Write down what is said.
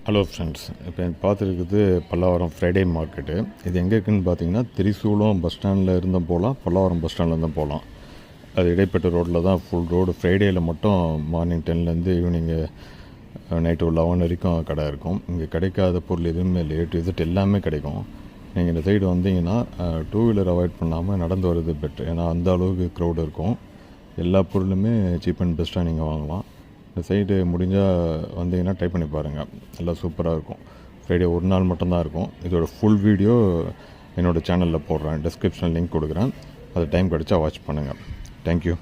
Hello friends, இப்போ எனக்கு பார்த்துருக்குது Pallavaram Friday market. இது எங்கே இருக்குதுன்னு பார்த்தீங்கன்னா, திரிசூலம் பஸ் ஸ்டாண்டில் இருந்தும் போகலாம், பல்லாவரம் பஸ் ஸ்டாண்டில் இருந்தும் போகலாம். அது இடைப்பட்ட ரோட்டில் தான் ஃபுல் ரோடு. ஃப்ரைடேயில் மட்டும் மார்னிங் 10லேருந்து ஈவினிங்கு நைட்டு 11 வரைக்கும் கடை இருக்கும். இங்கே கிடைக்காத பொருள் எதுவுமே இல்லை, A to Z எல்லாமே கிடைக்கும். நீங்கள் இந்த சைடு வந்தீங்கன்னா டூ வீலர் அவாய்ட் பண்ணாமல் நடந்து வர்றது பெட்ரு. ஏன்னா அந்த அளவுக்கு க்ரௌடு இருக்கும். எல்லா பொருளுமே சீப் அண்ட் பெஸ்ட்டாக நீங்கள் வாங்கலாம். இந்த சைடு முடிஞ்சால் வந்தீங்கன்னா ட்ரை பண்ணி பாருங்கள், எல்லாம் சூப்பராக இருக்கும். ஃப்ரைடே ஒரு நாள் மட்டும்தான் இருக்கும். இதோட ஃபுல் வீடியோ என்னோடய சேனலில் போடுறேன், டிஸ்கிரிப்ஷனில் லிங்க் கொடுக்குறேன். அது டைம் கிடச்சா வாட்ச் பண்ணுங்கள். தேங்க்யூ.